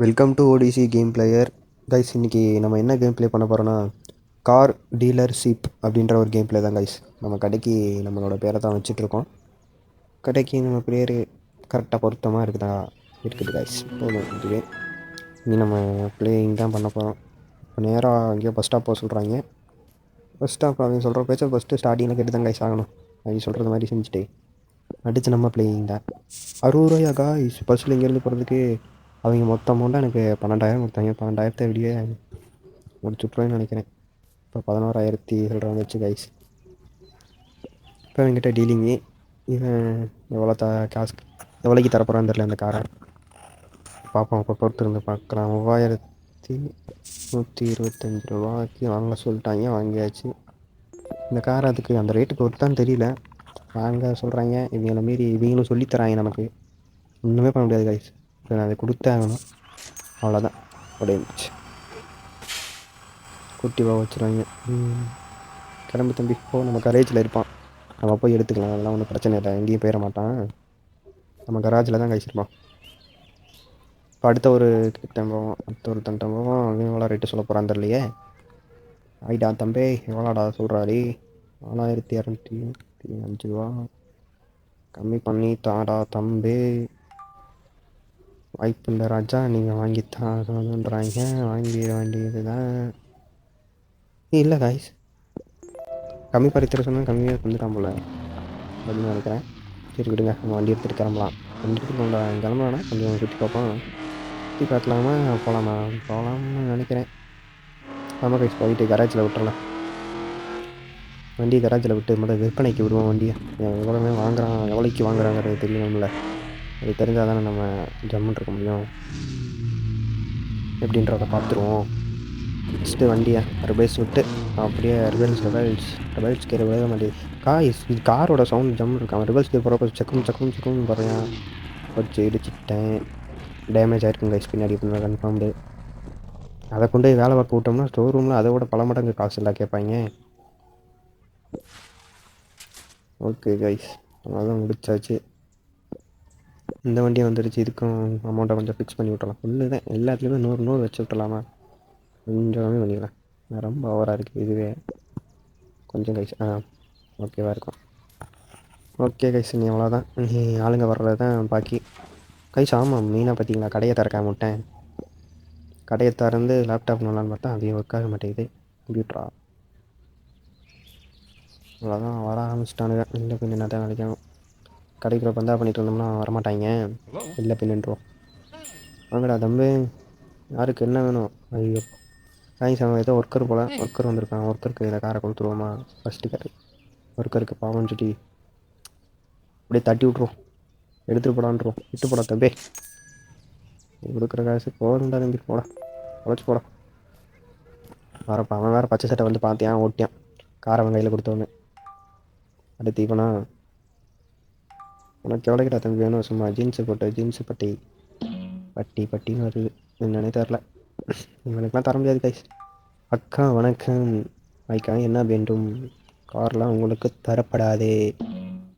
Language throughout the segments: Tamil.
Welcome to ODC game player guys. இன்றைக்கி நம்ம என்ன கேம் ப்ளே பண்ண போகிறோன்னா கார் டீலர்ஷிப் அப்படின்ற ஒரு கேம் ப்ளே தான் கைஸ். நம்ம கடைக்கு நம்மளோட பேரை தான் வச்சிட்ருக்கோம். கடைக்கு நம்ம பேர் கரெக்டாக பொருத்தமாக இருக்குது கைஸ். போதும், இதுவே இனி நம்ம பிளேயிங் தான் பண்ண போகிறோம். இப்போ நேராக அங்கேயோ பஸ் ஸ்டாப் போக சொல்கிறாங்க. பஸ் ஸ்டாப் அவங்க சொல்கிற பேச்ச ஃபஸ்ட்டு ஸ்டார்டிங்கில் கேட்டு தான் கைஸ் ஆகணும். அவங்க சொல்கிறது மாதிரி செஞ்சுட்டு அடுத்து நம்ம பிளேயிங் தான். 60 ரூபாயா காய்ஸ் பஸ்ஸில் இங்கேருந்து போகிறதுக்கு. அவங்க மொத்த அமௌண்ட்டாக எனக்கு 12,000 கொடுத்தாங்க. 12,000 வெளியே முடிச்சுட்ருவேன்னு நினைக்கிறேன். இப்போ 11,000 சொல்கிறாங்க வச்சு கைஸ். இப்போ அவங்ககிட்ட டீலிங்கு இவன் எவ்வளோ காசு எவ்வளோக்கு தரப்போகிறான்னு தெரியல. அந்த காரை பார்ப்போம். இப்போ பொறுத்து இருந்து பார்க்கலாம். 3,125 ரூபாய்க்கு வாங்க சொல்லிட்டாங்க. வாங்கியாச்சு. இந்த கார் அதுக்கு அந்த ரேட்டுக்கு ஒருத்தான்னு தெரியல. வாங்க சொல்கிறாங்க. இவங்களை மீறி இவங்களும் சொல்லித்தராங்க. நமக்கு ஒன்றுமே பண்ண முடியாது கைஸ். இப்போ நான் அதை கொடுத்தே ஆகணும். அவ்வளோதான். உடையிடுச்சு. குட்டி போக வச்சுருவாங்க. கிளம்பு தம்பி போ. நம்ம கரேஜில் இருப்பான். நம்ம போய் எடுத்துக்கலாம். அதெல்லாம் ஒன்றும் பிரச்சனை இல்லை. எங்கேயும் போயிட மாட்டான். நம்ம கராஜில் தான் கைச்சிருப்பான். இப்போ அடுத்த ஒரு கிட்டம் போவோம். அடுத்த ஒரு தண்டம் போவோம். அவன் எவ்வளோ ரேட்டு சொல்ல போகிறான் தெரியலையே. ஆயிடா தம்பி எவ்வளோடா சொல்கிறாரு? 4,205 ரூபா கம்மி பண்ணி தாடா தம்பி. வாய்ப்பு இல்லை ராஜா, நீங்கள் வாங்கித்தாங்கன்றாங்க. வாங்கிட வேண்டியது தான். இல்லை காய்ஸ், கம்மி பறித்துற சொன்னால் கம்மியாக வந்துட்டான் போல அப்படின்னு நினைக்கிறேன். சரி விடுங்க, நம்ம வண்டி எடுத்துகிட்டு கிளம்பலாம். வண்டி எடுத்துகிட்டு கிளம்பலான்னா கொஞ்சம் சுற்றி பார்ப்போம். சுற்றி பார்க்கலாமா போகலாம்னு நினைக்கிறேன். ஆமாம் கைஸ், போயிட்டு கராஜில் விட்டுறலாம். வண்டியை கராஜில் விட்டு முதல்ல விற்பனைக்கு விடுவோம். வண்டியை எவ்வளோமே வாங்குறான், எவ்வளோக்கு வாங்குறாங்கிறது தெரியணும்ல. அது தெரிஞ்சால் தானே நம்ம ஜம்முன்னு இருக்க முடியும். எப்படின்றத பார்த்துருவோம். ஃபஸ்ட்டு வண்டியை ரிவர்ஸ் விட்டு அப்படியே ரிவர்ஸ் கேர் விட மாட்டேங்குது காய்ஸ். இது காரோட சவுண்ட் ஜம்முன்னு இருக்கான். ரிவர்ஸ் கேர் போகிறப்ப சக்குன்னு போகிறேன். வச்சு இடிச்சிட்டேன். டேமேஜ் ஆகிருக்குங்க கைஸ் பின்னாடி. அப்படின்னா கன்ஃபார்ம்டு. அதை கொண்டு போய் வேலை பார்க்க விட்டோம்னா ஸ்டோர் ரூமில் அதை விட பல மடங்கு காசு எல்லாம் கேட்பாங்க. ஓகே கைஸ், அதான் முடிச்சாச்சு. இந்த வண்டியை வந்துடுச்சு. இதுக்கும் அமௌண்ட்டை கொஞ்சம் ஃபிக்ஸ் பண்ணி விட்டலாம். ஃபுல்லு தான் எல்லாத்துலேயுமே 100 வச்சு விட்டலாமா? கொஞ்சம் கம்மி பண்ணிக்கலாம். ரொம்ப ஓவராக இருக்குது இதுவே. கொஞ்சம் கைஸ் ஓகேவாக இருக்கும். ஓகே கைஸ், நீ அவ்வளோதான். நீ ஆளுங்க வர்றது தான் பாக்கி கைஸ். ஆமாம், மெயினாக பார்த்தீங்களா, கடையை திறக்காம விட்டேன். கடையை திறந்து லேப்டாப் நல்லான்னு பார்த்தா அதையும் ஒர்க் ஆக மாட்டேங்குது. கம்ப்யூட்டரா அவ்வளோதான். வர ஆரம்பிச்சிட்டானுங்க. இல்லை பின் என்ன தான் நினைக்கணும். கடைக்குள்ள பந்தா பண்ணிட்டு இருந்தோம்னா வரமாட்டாங்க. இல்லை பின்னுன்றோம். வாங்கடா தம்பி, யாருக்கு என்ன வேணும்? ஐயோ கைஸ், அவன் ஏதோ ஒர்க்கர் போல். ஒர்க்கர் வந்திருக்கான். ஒர்க்கருக்கு இதை காரை கொடுத்துருவோமா? ஃபஸ்ட்டு கார் ஒர்க்கருக்கு பாவம் சுட்டி அப்படியே தட்டி விட்ருவோம். எடுத்துகிட்டு போடான்ருவோம். விட்டு போட தம்பி. கொடுக்குற காசு போதுண்டா தம்பி. போட உழைச்சி போட வரப்பா. அவன் வேறு பச்சை சட்டை வந்து பார்த்தியான், ஓட்டியான். காரை அவன் கையில் கொடுத்தவொடனே அடுத்து இவனா, உனக்கு எவ்வளோக்கிட்ட தம்பி வேணும்? சும்மா ஜீன்ஸு போட்டு ஜீன்ஸு பட்டின்னு வருது. என்னன்னே தெரில. இவனுக்குலாம் தர முடியாது கைஸ். அக்கா வணக்கம். ஐக்கா என்ன வேண்டும்? கார்லாம் உங்களுக்கு தரப்படாதே.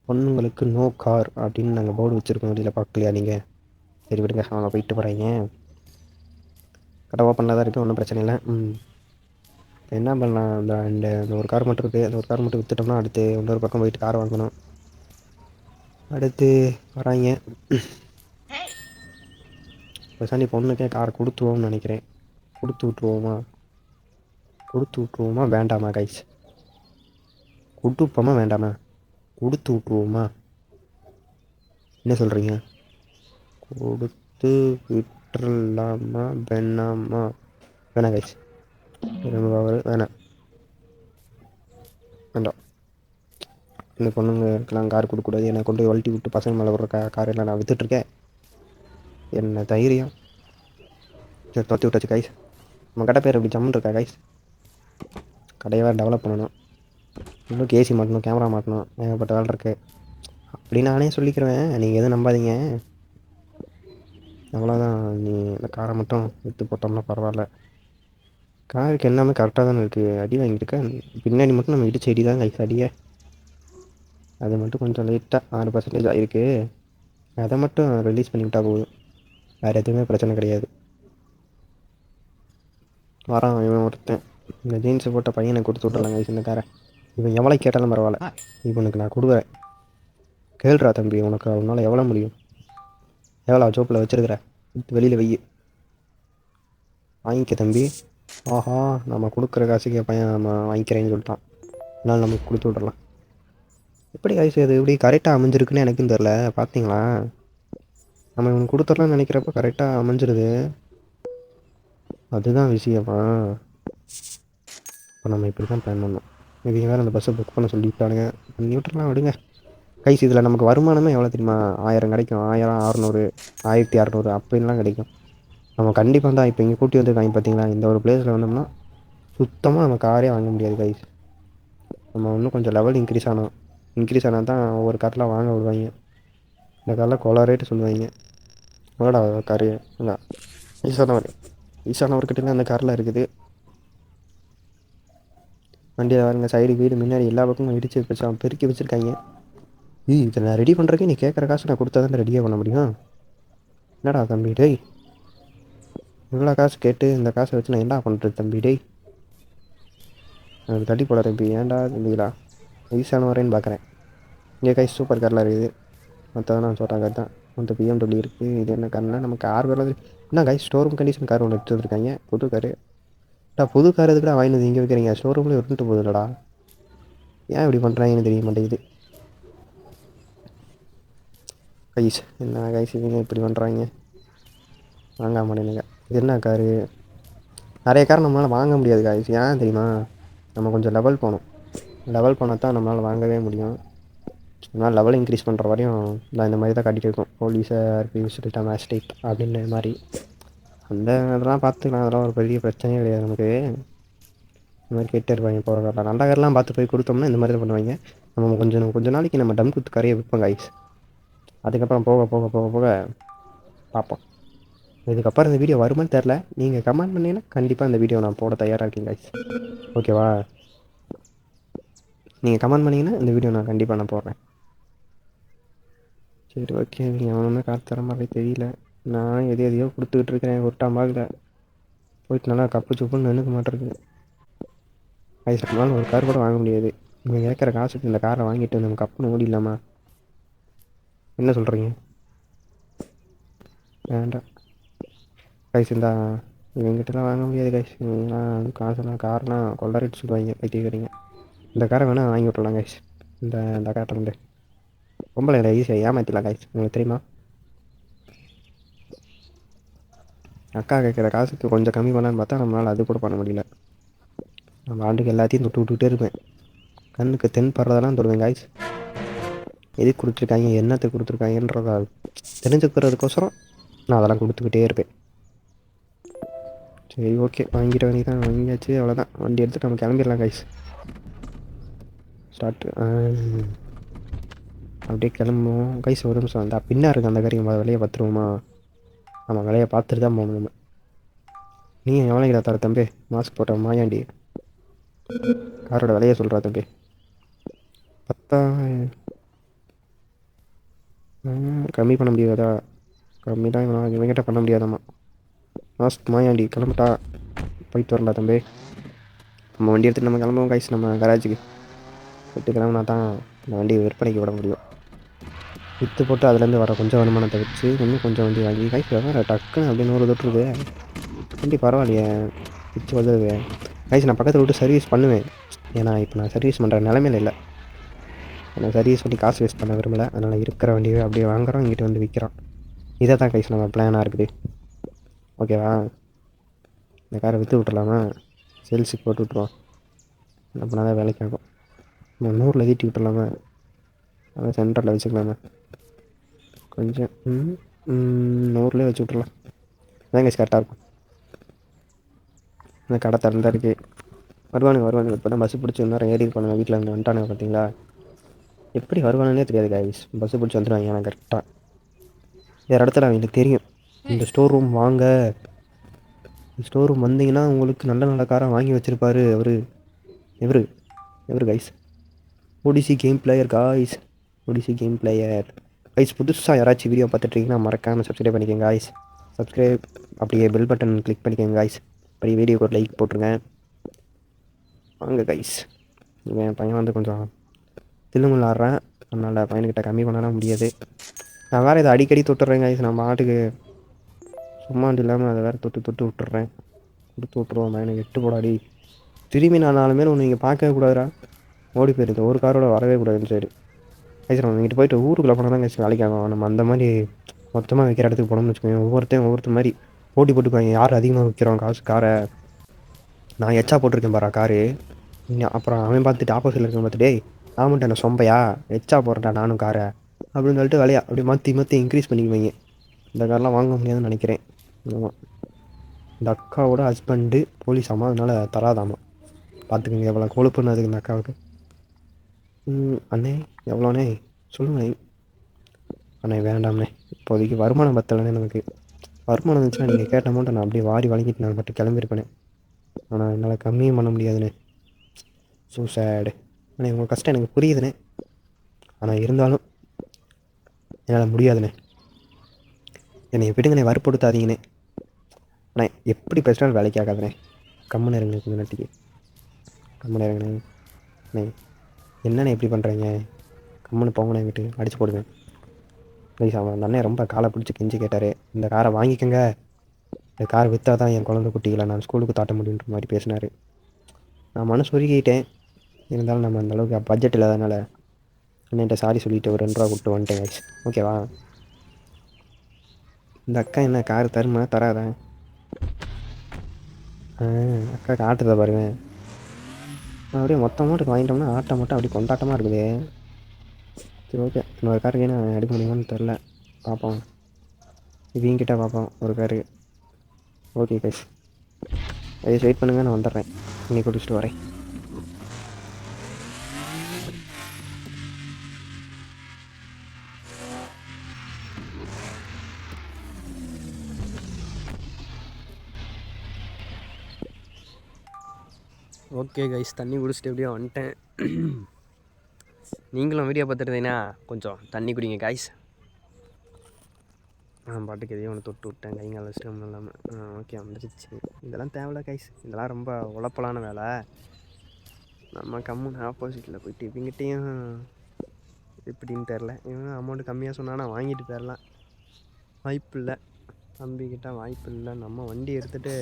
பொண்ணுங்களுக்கு நோ கார் அப்படின்னு நாங்கள் போர்டு வச்சுருக்கோம். வெளியில் பார்க்கலையா நீங்கள்? சரி விடுங்க, அவங்க போயிட்டு போகிறாங்க. கடை ஓப்பனில் தான் இருக்குது, ஒன்றும் பிரச்சனை இல்லை. என்ன பண்ணலாம்? இந்த ஒரு கார் மட்டும் இருக்குது. அந்த ஒரு கார் மட்டும் விற்றுட்டோம்னா அடுத்து இன்னொரு பக்கம் போயிட்டு கார் வாங்கணும். அடுத்து வராங்க. பசாண்டி பொண்ணுக்கே காரை கொடுத்துருவோம்னு நினைக்கிறேன். கொடுத்து விட்ருவோமா வேண்டாமா கைஸ்? கொடுப்போமா வேண்டாமா? கொடுத்து விட்ருவோமா? என்ன சொல்கிறீங்க? கொடுத்து விட்டுறலாமா வேணாமா? வேணாம் கைஸ், வேணாம். இந்த பொண்ணுங்களுக்கெல்லாம் கார் கொடுக்கக்கூடாது. என்னை கொண்டு வழட்டி விட்டு பசங்க மேலே விட்ற காரெல்லாம் நான் விற்றுட்ருக்கேன். என்ன தைரியம்? சரி தொத்தி விட்டாச்சு கைஸ். நம்ம கடை பேர் எப்படி ஜம்முன்னு இருக்கா கைஸ்? கடையை வேறு டெவலப் பண்ணணும். இன்னும் கேசி மாட்டணும், கேமரா மாட்டணும், ஏகப்பட்ட வேலை இருக்குது. அப்படி நானே சொல்லிக்கிறேன், நீங்கள் எதுவும் நம்பாதீங்க. அவ்வளோதான். நீ இந்த காரை மட்டும் விற்று போட்டோம்னா பரவாயில்ல. காருக்கு எல்லாமே கரெக்டாக தானே இருக்குது. அடி வாங்கிட்டுருக்கேன். பின்னாடி மட்டும் நம்ம இடிச்ச அடி தான் கைஸ் அடியே. அது மட்டும் கொஞ்சம் லைட்டாக 6% ஆகிருக்கு. அதை மட்டும் ரிலீஸ் பண்ணிவிட்டால் போதும். வேறு எதுவுமே பிரச்சனை கிடையாது. வரான் இவன் ஒருத்தன். இந்த ஜீன்ஸை போட்ட பையனை கொடுத்து விட்றலாம் கைஸ் இந்த காரை. இவன் எவ்வளோ கேட்டாலும் பரவாயில்ல, இவனுக்கு நான் கொடுக்குறேன். கேள்றா தம்பி, உனக்கு அவனால் எவ்வளோ முடியும்? எவ்வளோ ஜோப்பில் வச்சுருக்குற? வெளியில் வெய்யி வாங்கிக்க தம்பி. ஆஹா, நம்ம கொடுக்குற காசுக்கு பையன் நம்ம வாங்கிக்கிறேன்னு சொல்லிட்டான். அதனால் நமக்கு கொடுத்து விட்றலாம். எப்படி கைஸ் அது எப்படி கரெக்டாக அமைஞ்சிருக்குன்னு எனக்கும் தெரில. பார்த்தீங்களா, நம்ம இவனுக்கு கொடுத்துடலாம்னு நினைக்கிறப்ப கரெக்டாக அமைஞ்சிருது. அதுதான் விஷயமா. இப்போ நம்ம இப்படி தான் பிளான் பண்ணோம். இவங்க வேறு அந்த பஸ்ஸை புக் பண்ண சொல்லிவிட்டானுங்க. பண்ணி விட்டுறலாம் விடுங்க கைஸ். இதில் நமக்கு வருமானமே எவ்வளோ தெரியுமா? 1000 கிடைக்கும். 1000, 600, 1600 அப்படின்லாம் கிடைக்கும். நம்ம கண்டிப்பாக தான் இப்போ இங்கே கூட்டி வந்துருக்காங்க பார்த்தீங்களா. இந்த ஒரு பிளேஸில் வந்தோம்னா சுத்தமாக நம்ம காரே வாங்க முடியாது கைஸ். நம்ம இன்னும் கொஞ்சம் லெவல் இன்க்ரீஸ் ஆனால் தான் ஒவ்வொரு காரில் வாங்க விடுவாங்க. இந்த காரில் கொலை ரேட்டு சொல்லுவாங்க. எவ்வளோடா காரு? இல்லை ஈசானவர்கிட்ட அந்த காரில் இருக்குது. வண்டியில் வாருங்க, சைடு வீடு முன்னாடி எல்லா பக்கமும் இடிச்சு பெருக்கி வச்சுருக்காங்க. இதை நான் ரெடி பண்ணுறதுக்கு நீ கேட்குற காசு நான் கொடுத்தா தான் ரெடியாக பண்ண முடியும். என்னடா தம்பி டேய், இவ்வளோ காசு கேட்டு இந்த காசை வச்சு நான் என்ன பண்ணுறது தம்பி டேய்? எனக்கு தட்டி போட தம்பி. ஏன்டா தம்பிடா வயசான வரேன்னு பார்க்குறேன். இங்கே கைஸ் சூப்பர் காரில் இருக்குது. மற்றதான் நான் சொல்கிற கார் தான். மற்ற BMW இருக்குது. இது என்ன கார்னா நம்ம கார் வேலை என்ன கைஸ், ஸ்டோரூம் கண்டிஷன் கார் ஒன்று எடுத்து வந்துருக்காங்க. புது காரு புது கார் எதுக்குடா வாங்கி வந்து இங்கே வைக்கிறீங்க? ஷோரூம்லேயே இருந்துட்டு போகுதுல்லடா. ஏன் இப்படி பண்ணுறாங்கன்னு தெரிய மாட்டேங்குது கைஸ். என்ன கைஸ் இவங்க இப்படி பண்ணுறாங்க? வாங்க மாட்டேனுங்க. இது என்ன காரு? நிறைய கார் நம்மளால் வாங்க முடியாது கைஸ். ஏன் தெரியுமா? நம்ம கொஞ்சம் லெவல் போனால் தான் நம்மளால் வாங்கவே முடியும். அதனால் லெவல் இன்க்ரீஸ் பண்ணுற வரையும் நான் இந்த மாதிரி தான் காட்டிகிட்டு இருக்கோம். போலீஸை ரிவ்யூஸ் மேஸ்டேக் அப்படின்ற மாதிரி. அந்த இதெல்லாம் பார்த்துக்கலாம், அதெல்லாம் ஒரு பெரிய பிரச்சனையே கிடையாது நமக்கு. இந்த மாதிரி கேட்டே இருப்பாங்க போகிற காரில். நல்ல காரெலாம் பார்த்து போய் கொடுத்தோம்னா இந்த மாதிரி தான் பண்ணுவாங்க. நம்ம கொஞ்சம் நாளைக்கு நம்ம டம் குத்து கரையை விற்போம் கைஸ். அதுக்கப்புறம் போக போக போக போக பார்ப்போம். இதுக்கப்புறம் இந்த வீடியோ வருமானு தெரில. நீங்கள் கமெண்ட் பண்ணிங்கன்னா கண்டிப்பாக இந்த வீடியோ நான் போட தயாராக இருக்கேன் கைஸ். ஓகேவா? நீங்கள் கமெண்ட் பண்ணிங்கன்னா இந்த வீடியோ நான் கண்டிப்பாக போடுறேன். சரி ஓகே. நீங்கள் எவனுமே காசு தர மாதிரி தெரியல. நான் எதையோ கொடுத்துக்கிட்டு இருக்கிறேன். ஒரு டாம்பாகில் போயிட்டு நல்லா கப்பு சுப்புன்னு நினைக்க மாட்டேருக்கு கைஸ். நம்மளால் ஒரு கார் கூட வாங்க முடியாது. நீங்கள் கேட்குற காசுக்கு இந்த காரை வாங்கிட்டு நம்ம கப்புன்னு ஓடிடலாமா? என்ன சொல்கிறீங்க? வேண்டாம் கைஸ். இந்த இவங்ககிட்டலாம் வாங்க முடியாது கைஸ். இவங்களாம் காசெல்லாம் காரெலாம் கொள்ளரிட்டு சொல்லுவாங்க பைத்தியக்காரங்க. இந்த காரை வேணால் வாங்கி விட்றலாம் கைஸ். இந்த கார்ட்டை வந்து பொம்பளை ஈஸியாக ஏமாற்றிடலாம் கைஸ். உங்களுக்கு தெரியுமா? அக்கா கேட்குற காசுக்கு கொஞ்சம் கம்மி பண்ணலான்னு பார்த்தா நம்மளால் அது கூட பண்ண முடியல. நம்ம ஆண்டுக்கு எல்லாத்தையும் தொட்டு விட்டுக்கிட்டே இருப்பேன். கண்ணுக்கு தென்படுறதெல்லாம் தொடுவேன் கைஸ். எதுக்கு கொடுத்துருக்காங்க, என்னத்துக்கு கொடுத்துருக்காங்கன்றத தெரிஞ்சுக்கிறதுக்கோசரம் நான் அதெல்லாம் கொடுத்துக்கிட்டே இருப்பேன். சரி ஓகே, வாங்கிட்ட வேண்டிய தான். வாங்கியாச்சு, அவ்வளோதான். வண்டி எடுத்துகிட்டு நம்ம கிளம்பிடலாம் கைஸ். ஸ்டார்ட். அப்படியே கிளம்புவோம் கைஸ். ஒரு நிமிஷம் அந்த பின்னா இருக்குது அந்த காரியம் விலையை பார்த்துருவோமா? நம்ம விலையை பார்த்துட்டு தான் போகணும் நம்ம. நீங்கள் எவ்வளோங்கிற தர தம்பி? மாஸ்க் போட்ட மாயாண்டி காரோட விலையை சொல்கிறா தம்பி. 10,000 கம்மி பண்ண முடியாதா? கம்மி தான் இவங்கிட்ட பண்ண முடியாதாம்மா. மாஸ்க் மாயாண்டி கிளம்பிட்டா போயிட்டு வரலாம் தம்பி. நம்ம வண்டி எடுத்துகிட்டு நம்ம கிளம்புவோம் கைஸ். நம்ம கராஜுக்கு போய்ட்டு கிளம்புனா தான் இந்த வண்டியை விற்பனைக்கு விட முடியும். விற்று போட்டு அதுலேருந்து வர கொஞ்சம் வருமானத்தை வச்சு இன்னும் கொஞ்சம் வண்டி வாங்கி கைஸ். வேறு டக்குன்னு அப்படின்னு ஒரு தொட்டுருது வண்டி. பரவாயில்லையே விற்று வருது கைஸ். நான் பக்கத்தில் விட்டு சர்வீஸ் பண்ணுவேன். ஏன்னா இப்போ நான் சர்வீஸ் பண்ணுற நிலமையில இல்லை. நான் சர்வீஸ் பண்ணி காசு வேஸ்ட் பண்ண விரும்பலை. அதனால் இருக்கிற வண்டியை அப்படியே வாங்குகிறோம், இங்கிட்ட வந்து விற்கிறோம். இதை தான் கைஸ் நம்ம பிளானாக இருக்குது. ஓகேவா? இந்த காரை விற்று விட்டுலாமா? சேல்ஸுக்கு போட்டு விட்ருவோம். அப்படின்னா தான் வேலைக்கு ஆகும். நம்ம 100ல் தீட்டி விட்டுலாமா? அதை சென்டரில் வச்சுக்கலாமா? கொஞ்சம் 100லேயே வச்சு விட்றலாம். அதான் கைஸ் கரெக்டாக இருக்கும். இந்த கடை திறந்தா இருக்குது. வருவானுங்க. இப்போ தான் பஸ்ஸு பிடிச்சி நேரம் ஏறி இருப்பானுங்க. வீட்டில் இருந்து வந்துட்டானுங்க பார்த்தீங்களா? எப்படி வருவானுன்னே தெரியாது கைஸ். பஸ்ஸு பிடிச்சி வந்துடுவாங்க. எனக்கு கரெக்டாக வேறு இடத்துல அவங்களுக்கு தெரியும். இந்த ஸ்டோர் ரூம் வாங்க, ஸ்டோர் ரூம் வந்தீங்கன்னா உங்களுக்கு நல்ல நல்ல காராக வாங்கி வச்சுருப்பாரு அவர். எவரு guys? ODC game player guys. ODC game player guys. புதுசாக யாராச்சும் வீடியோ பார்த்துட்ருக்கீங்கன்னா மறக்காமல் சப்ஸ்கிரைப் பண்ணிக்கோங்க கைஸ். சப்ஸ்கிரைப் அப்படியே பெல் பட்டன் கிளிக் பண்ணிக்கோங்க கைஸ். பெரிய வீடியோக்கு ஒரு லைக் போட்டுருங்க. வாங்க கைஸ். என் பையன் வந்து கொஞ்சம் தில்லுமுள்ள ஆடுறேன், அதனால் பையன்கிட்ட கம்மி பண்ணலாம் முடியாது. நான் வேறு இதை அடிக்கடி தொட்டுறேன் கைஸ். நான் பாட்டுக்கு சும்மாண்டு இல்லாமல் அதை வேறு தொட்டு தொட்டு விட்டுறேன். கொடுத்து விட்ருவோம். எனக்கு 8 போடாடி. திரும்பி நான் 4 பேர் ஒன்று இங்கே பார்க்கவே கூடாதுடா. ஓடி போயிருது. ஒரு காரோட வரவே கூடாதுன்னு சரி கைஸ். நம்ம இங்கிட்டு போயிட்டு ஊருக்குள்ளே போனால் தான் கைஸ் வேலைக்கு ஆகும். நம்ம அந்த மாதிரி மொத்தமாக வைக்கிற இடத்துக்கு போனோம்னு வச்சுக்கோங்க, ஒவ்வொருத்தர் மாதிரி போட்டி போட்டுக்குவாங்க. யார் அதிகமாக விற்கிறோம் காசு காரை. நான் எச்சா போட்டிருக்கேன் பாரா காரு. அப்புறம் அவன் பார்த்துட்டு ஆப்போசிட்டில் இருக்க பார்த்துட்டு, நான் மட்டும் என்ன சொம்பையா எச்சா போடுறேன்டா நானும் காரை அப்படின்னு சொல்லிட்டு வேலையா அப்படி மாற்றி இன்க்ரீஸ் பண்ணிக்குவீங்க. இந்த காரெலாம் வாங்க முடியாதுன்னு நினைக்கிறேன். ஆமாம், இந்த அக்காவோட ஹஸ்பண்டு போலீஸாமா, அதனால் தராதாமா. பார்த்துக்கோங்க எவ்வளோ கொழுப்புன்னு அதுக்கு இந்த அக்காவுக்கு. அண்ணே எவ்வளோண்ணே சொல்லுங்கண்ணே. அண்ணே வேண்டாம்ண்ணே, இப்போதைக்கு வருமானம் பத்தலைண்ணே. நமக்கு வருமானம் இருந்துச்சுன்னா நீங்கள் கேட்ட அமௌண்ட்டை நான் அப்படியே வாரி வழங்கிட்டு நான் மட்டும் கிளம்பியிருப்பேனே. ஆனால் என்னால் கம்மியும் பண்ண முடியாதுண்ணே. ஸோ சேடு அண்ணே. உங்கள் கஷ்டம் எனக்கு புரியுதுண்ணே, ஆனால் இருந்தாலும் என்னால் முடியாதுண்ணே. என்னை எப்படிங்கண்ணே வற்புறுத்தாதீங்கண்ணே. அண்ணே எப்படி பேசினாலும் வேலைக்கு ஆகாதுண்ணே. கம்முன்னு இருங்க கொஞ்சம் நாட்டிக்கு. கம்முன்னு இருங்கண்ணே. அண்ணே என்னண்ணே எப்படி பண்ணுறீங்க? கம்முன்னு போங்கண்ணே, வீட்டு அடிச்சு போடுங்க ப்ளீஸ். அவன் அந்த அண்ணன் ரொம்ப காலை பிடிச்சி கெஞ்சி கேட்டார், இந்த காரை வாங்கிக்கோங்க, இந்த காரை விற்றா தான் என் குழந்தை குட்டிகளை நான் ஸ்கூலுக்கு தாட்ட முடியுன்ற மாதிரி பேசினார். நான் மனசு உருகிட்டேன். இருந்தாலும் நம்ம அந்தளவுக்கு பட்ஜெட் இல்லாதனால அண்ணன்ட்ட சாரி சொல்லிவிட்டு ஒரு 2 ரூபா கொடுத்து வந்துட்டேன் கைஸ். ஓகேவா? இந்த அக்கா என்ன கார் தருமா தராதா? அக்கா காட்டுறத பாருங்க. அப்படியே மொத்த அமௌண்ட்டுக்கு வாங்கிட்டோம்னா ஆட்டை மட்டும் அப்படி கொண்டாட்டமாக இருக்குது. சரி ஓகே, இன்னொரு காருக்கு நான் எடுக்க முடியுமான்னு தெரில, பார்ப்போம். இவங்கிட்ட பார்ப்போம் ஒரு காரு. ஓகே கைஸ், வெயிட் பண்ணுங்கள், நான் வந்துடுறேன். இன்னைக்கு குடிச்சிட்டு வரேன். ஓகே கைஸ், தண்ணி குடிச்சிட்டு எப்படியோ வந்துட்டேன். நீங்களும் வீடியோ பார்த்துருந்தீங்கன்னா கொஞ்சம் தண்ணி குடிங்க கைஸ். நான் பாட்டுக்கு எதையும் ஒன்று தொட்டு விட்டேன், கைங்கால வச்சுட்டு ஒன்றும் இல்லாமல். ஓகே வந்துடுச்சு. இதெல்லாம் தேவையில்ல கைஸ், இதெல்லாம் ரொம்ப உழப்பலான வேலை. நம்ம கம்முன்னு ஆப்போசிட்டில் போயிட்டு இவங்கிட்டையும் எப்படின்னு தெரில. இவன் அமௌண்ட்டு கம்மியாக சொன்னான்னா வாங்கிட்டு போயிடலாம். வாய்ப்பு இல்லை, தம்பிக்கிட்ட வாய்ப்பு இல்லை. நம்ம வண்டி எடுத்துகிட்டு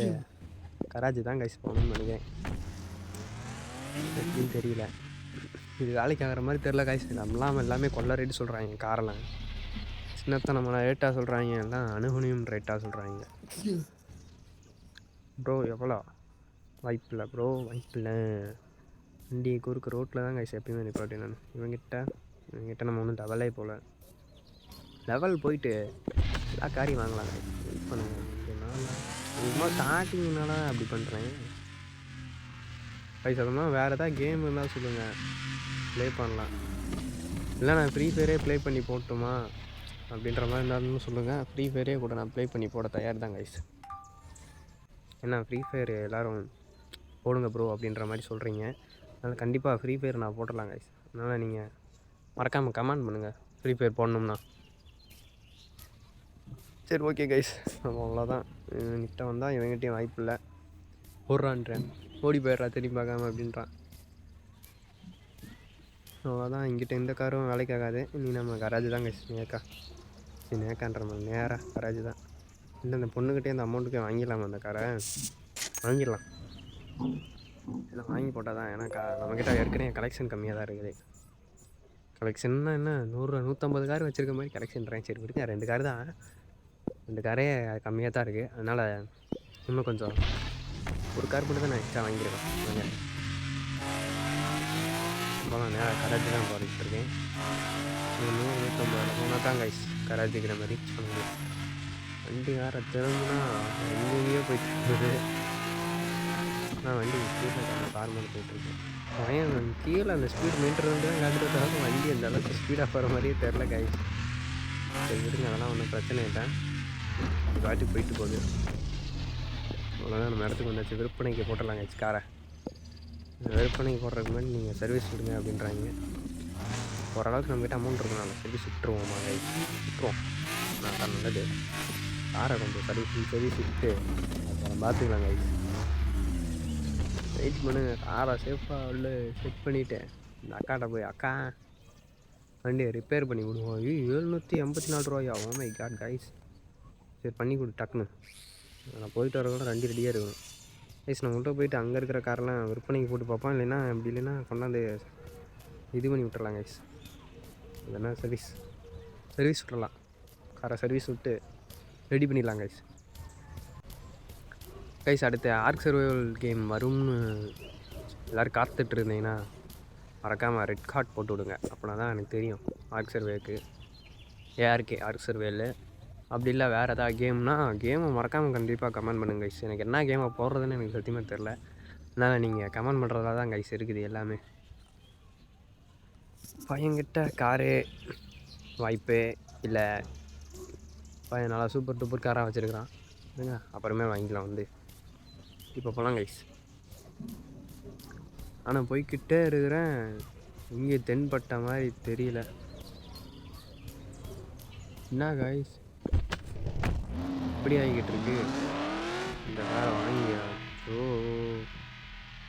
கராஜி தான் கைஸ் போகணும்னு நினைக்கிறேன். எப்படின்னு தெரியல, இது வேலைக்கு ஆகிற மாதிரி தெரில கைஸ். நம்மளாம் எல்லாமே கொள்ள ரேட்டு சொல்கிறாங்க காரெல்லாம். சின்னத்தை நம்மளை ரேட்டாக சொல்கிறாங்க, எல்லாம் அணுகுனியும் ரேட்டாக சொல்கிறாங்க. ப்ரோ எவ்வளோ? வாய்ப்பில்லை ப்ரோ, வாய்ப்பில்லை. வண்டி குறுக்கு ரோட்டில் தான் கைஸ் எப்பயுமே நிப்பாட்டி நான். இவங்கிட்ட நம்ம ஒன்றும் லெவலே போகல. லெவல் போயிட்டு எல்லா காரியம் வாங்கலாம் கைஸ். வெயிட் பண்ணுங்கள். சும்மா ஸ்டார்டிங்னால அப்படி பண்ணுறேன் கைஸ். அதெல்லாம் வேறு ஏதாவது கேம் இருந்தால் சொல்லுங்கள், ப்ளே பண்ணலாம். இல்லை நான் ஃப்ரீ ஃபயரே ப்ளே பண்ணி போட்டுமா அப்படின்ற மாதிரி இருந்தாலும் சொல்லுங்கள். ஃப்ரீ ஃபயரே கூட நான் ப்ளே பண்ணி போட தயார் தான் கைஸ். ஏன்னா ஃப்ரீ ஃபயர் எல்லோரும் போடுங்க ப்ரோ அப்படின்ற மாதிரி சொல்கிறீங்க, அதனால் கண்டிப்பாக ஃப்ரீ ஃபயர் நான் போட்டுடலாம் கைஸ். அதனால் நீங்கள் மறக்காமல் கமெண்ட் பண்ணுங்கள் ஃப்ரீ ஃபயர் போடணும்னா. சரி ஓகே கைஸ், நம்ம அவ்வளோதான். இவன்கிட்ட வந்தால் இவங்ககிட்டையும் வாய்ப்பு இல்லை, போடுறான்றேன், ஓடி போயிடுறா திரும்பி பார்க்காம அப்படின்றான். அவ்வளோதான். இங்கிட்ட எந்த காரும் வேலைக்கு ஆகாது. நீ நம்ம கராஜ் தான் கைஸ். நேக்கான்ற மாதிரி நேராக கராஜ் தான். இல்லை அந்த பொண்ணுக்கிட்டே அந்த அமௌண்ட்டுக்கே வாங்கிடலாமா அந்த காரை? வாங்கிடலாம், இல்லை வாங்கி போட்டால் தான். ஏன்னா நம்மக்கிட்ட ஏற்கனவே கலெக்ஷன் கம்மியாக தான் இருக்குது. கலெக்ஷன்னா என்ன 100-150 கார் வச்சுருக்க மாதிரி கலெக்ஷன்றேன். சரி விடுங்க, 2 கார் தான், 2 காரே கம்மியாக தான் இருக்குது. அதனால் இன்னும் கொஞ்சம் ஒரு கார் மட்டும் தான் நான் எக்ஸ்ட்ரா வாங்கியிருக்கேன். வாங்க இப்போலாம் நேராக கராஜி தான் போகிட்டு இருக்கேன். 100-150 போனால் தான் கைஸ் கராஜிக்கிற மாதிரி பண்ண முடியும். வண்டி வேறு திரும்பினா எங்கேயோ போயிட்டு இருக்குது. நான் வண்டி ஸ்பீடில் கார் மேலே போயிட்டுருக்கேன். பையன் கீழே அந்த ஸ்பீட் மீட்டர் வந்து தான் காட்டுறது தவிர வண்டி அந்த அளவுக்கு ஸ்பீடாக போகிற மாதிரியே தெரில கைஸ். சரி விடுங்க, அதெல்லாம் ஒன்றும் பிரச்சனை இல்லை, இது வாட்டி போயிட்டு போகுது. அவ்வளோதான், நம்ம இடத்துக்கு வந்தாச்சு. விற்பனைக்கு போட்டுடலாம் கைஸ் காரை. விற்பனைக்கு போடுறதுக்கு முன்னாடி நீங்கள் சர்வீஸ் விடுங்க அப்படின்றாங்க. ஓரளவுக்கு நம்மகிட்ட அமௌண்ட் இருக்கனால சர்வீஸ் விட்டுருவோம்மா கைஸ், விட்டுருவோம். நான் நல்லது, காரை கொஞ்சம் சர்வீஸ் விட்டு அப்புறம் பார்த்துக்கலாம் கைஸ். வெயிட் பண்ணுங்க. காரை சேஃபாக உள்ள செட் பண்ணிவிட்டேன். இந்த அக்காட்ட போய் அக்கா வண்டியை ரிப்பேர் பண்ணி விடுவோம். ₹784 ஓ மை காட் கைஸ். சரி பண்ணி கொடு டக்குன்னு. நான் போயிட்டு வர கூட வண்டி ரெடியாக இருக்கணும் கைஸ். நான் உங்கள்கிட்ட போயிட்டு அங்கே இருக்கிற காரெலாம் விற்பனைக்கு போட்டு பார்ப்போம். இல்லைன்னா அப்படி இல்லைன்னா கொண்டாந்து இது பண்ணி விட்டுறலாம் கைஸ். இல்லைன்னா சர்வீஸ் விட்டுறலாம். காரை சர்வீஸ் விட்டு ரெடி பண்ணிடலாம் கைஸ். கைஸ் அடுத்த ஆர்க் சர்வைவல் கேம் வரும்னு எல்லோரும் காத்துட்டு இருந்தீங்கன்னா மறக்காமல் ரெட் கார்ட் போட்டு விடுங்க. அப்படின்னா தான் எனக்கு தெரியும் ஆர்க் சர்வேக்கு ஏஆர்கே ஆர்க் சர்வேல. அப்படி இல்லை வேறு எதாவது கேம்னா கேமை மறக்காமல் கண்டிப்பாக கமெண்ட் பண்ணுங்க கைஸ். எனக்கு என்ன கேமை போடுறதுன்னு எனக்கு சத்தியமாக தெரில. அதனால் நீங்கள் கமெண்ட் பண்ணுறதா தான் கைஸ் இருக்குது எல்லாமே. பையன்கிட்ட காரு வாய்ப்பு இல்லை, பையன் நல்லா சூப்பர் டூப்பர் காராக வச்சுருக்கிறான். இல்லைங்க அப்புறமே வாங்கிக்கலாம் வந்து. இப்போ போகலாம் கைஸ். ஆனால் போய்கிட்டே இருக்கிறேன், இங்கே தென்பட்ட மாதிரி தெரியல. என்ன கைஸ் இப்படி ஆகிக்கிட்டு இருக்கு? இந்த வேலை வாங்கியா தூ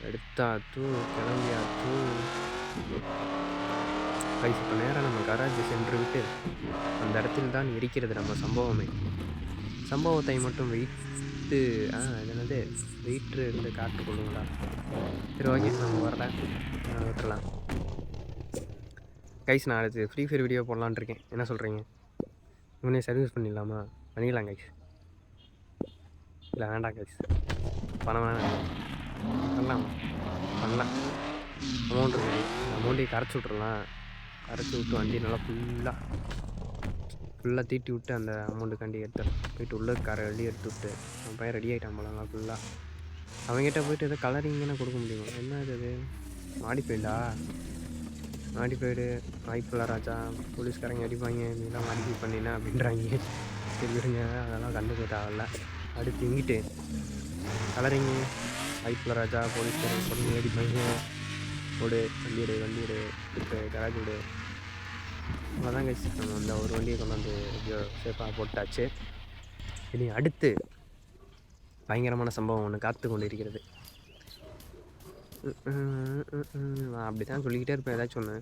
எடுத்தா தூ கிளம்பியா தூ கைஸ். இப்போ நேராக நம்ம கராஜ் சென்று விட்டு அந்த இடத்தில் தான் இருக்கிறது நம்ம சம்பவத்தை மட்டும் வைத்து என்னது வெயிட்ரு இருந்து காட்டு கொள்ளுங்களா? சரி ஓகே, நம்ம வரல விட்டுறலாம் கைஸ். நான் அடுத்து ஃப்ரீ ஃபயர் வீடியோ போடலான்னு இருக்கேன். என்ன சொல்கிறீங்க? இவனே சர்வீஸ் பண்ணிடலாமா? பண்ணிடலாம் கைஸ். இல்லை வேண்டாம் கைஸ், பணம் வேணாம். பண்ணலாம் அமௌண்ட் இருக்கு. அந்த அமௌண்ட்டையும் கரைச்சி விட்றலாம். கரைச்சி விட்டு வண்டி நல்லா ஃபுல்லாக தீட்டி விட்டு அந்த அமௌண்ட்டுக்காண்டி போயிட்டு உள்ள காரை வெளியே எடுத்து விட்டு அவன் பையன் ரெடி ஆகிட்டான் போலாம் ஃபுல்லாக. அவங்ககிட்ட போய்ட்டு எதோ கலரிங்கன்னா கொடுக்க முடியும். என்ன இது மாடிஃபைடு வாய்ப்பில்ல ராஜா, போலீஸ்காரங்க அடிப்பாங்க, நீலாம் மாடிஃபை பண்ணினா அப்படின்றாங்க. சரி விடுங்க, அதெல்லாம் கண்டுக்க தேவையில்ல. அடுத்து இங்கிட்டு கலரிங்கு வாய்ப்பில்ல ராஜா, போலீஸ்காரங்க பொண்ணு அடிப்பாங்க. வண்டி எடு கராஜ் விடு. அவ்வளோதான் கைஸ். நம்ம அந்த ஒரு வண்டியை கொண்டாந்து சேஃபாக போட்டாச்சு. இனி அடுத்து பயங்கரமான சம்பவம் ஒன்று காத்து கொண்டு இருக்கிறது. நான் அப்படி தான் சொல்லிக்கிட்டே இருப்பேன் ஏதாச்சும் ஒன்று.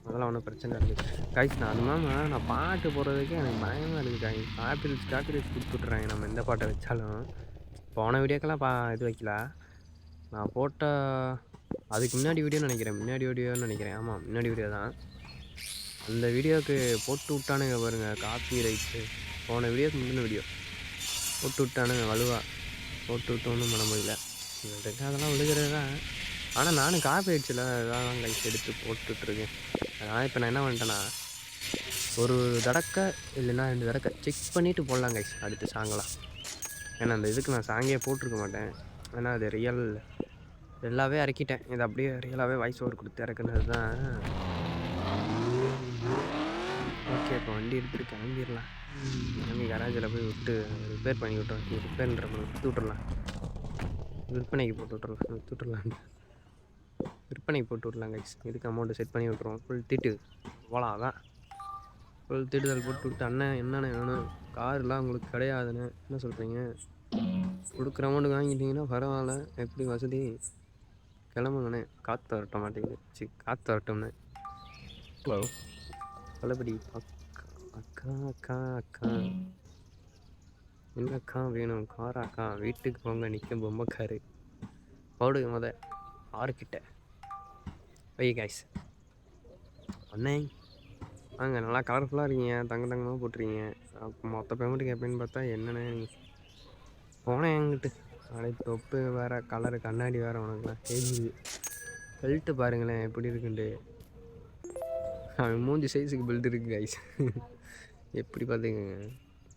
அதெல்லாம் ஒன்றும் பிரச்சனை இருக்குது கைஸ். நான் அது இல்லாமல் நான் பாட்டு போடுறதுக்கே எனக்கு பயமாக இருக்குது கைஸ். காப்பிரைட்ஸ் கொடுத்துட்றாங்க நம்ம எந்த பாட்டை வச்சாலும். போன வீடியோக்கெல்லாம் இது வைக்கல. நான் போட்ட அதுக்கு முன்னாடி வீடியோன்னு நினைக்கிறேன். ஆமாம், முன்னாடி வீடியோ தான். அந்த வீடியோவுக்கு போட்டு விட்டானுங்க பாருங்கள் காப்பி ரைட்டு. போன வீடியோக்கு முந்தின வீடியோ போட்டு விட்டானுங்க வலுவாக. போட்டு விட்டோன்னு பண்ண முடியல. அதெல்லாம் விழுகிறது தான். ஆனால் நானும் காப்பி ரைட்ஸில் அதான் கைஸ் எடுத்து போட்டுட்ருக்கேன். அதனால் இப்போ நான் என்ன பண்ணிட்டேன்னா, ஒரு தடக்கை இல்லைன்னா 2 தடக்கை செக் பண்ணிவிட்டு போடலாம் கைஸ் அடுத்து சாங்கலாம். ஏன்னா அந்த இதுக்கு நான் சாங்கே போட்டிருக்க மாட்டேன். ஏன்னா அது எல்லாவே இறக்கிட்டேன். இது அப்படியே ரியலாகவே வாய்ஸ் ஓவர் கொடுத்து இறக்குனது தான். ஓகே, இப்போ வண்டி எடுத்துகிட்டு கிளம்பிடலாம். கிளம்பி கராஜில் போய் விட்டு ரிப்பேர் பண்ணி விட்டுறோம். ரிப்பேர்ன்ற விட்டுறலாம். விற்பனைக்கு போட்டு விட்றலாம் கைஸ். இதுக்கு அமௌண்ட்டு செட் பண்ணி விட்ருவோம். ஃபுல் திட்டு போகலாம். அதான் ஃபுல் திட்டுதல் போட்டு விட்டு, அண்ணன் என்னென்ன வேணும், காருலாம் உங்களுக்கு கிடையாதுண்ணே, என்ன சொல்கிறீங்க? கொடுக்குற அமௌண்ட்டுக்கு வாங்கிட்டீங்கன்னா பரவாயில்ல, எப்படி வசதி, கிளம்புங்கண்ணே. காற்று வரட்ட மாட்டேங்குது. காற்று வரட்டோம்ண்ணே. ஹலோ பலபடி அக்கா என்னக்கா வேணும்? காராக்கா, வீட்டுக்கு போங்க, நிற்க பொம்மை காரு போடுங்க 6 கிட்ட. வை கைஸ். அண்ணே வாங்க, நல்லா கலர்ஃபுல்லாக இருக்கீங்க, தங்கமாக போட்டுருக்கீங்க. அப்போ மொத்த பேமெண்ட்டு கேட்பேன்னு பார்த்தா என்னண்ணே நீங்கள் போனேன் என்கிட்ட. அப்படியே தொப்பு வேறு, கலரு கண்ணாடி வேறு, உனக்குலாம் தெரியுது. பெல்ட்டு பாருங்களேன் எப்படி இருக்குன்ட்டு. அவன் மூஞ்சி சைஸுக்கு பெல்ட் இருக்குது கைஸ். எப்படி பார்த்துக்கங்க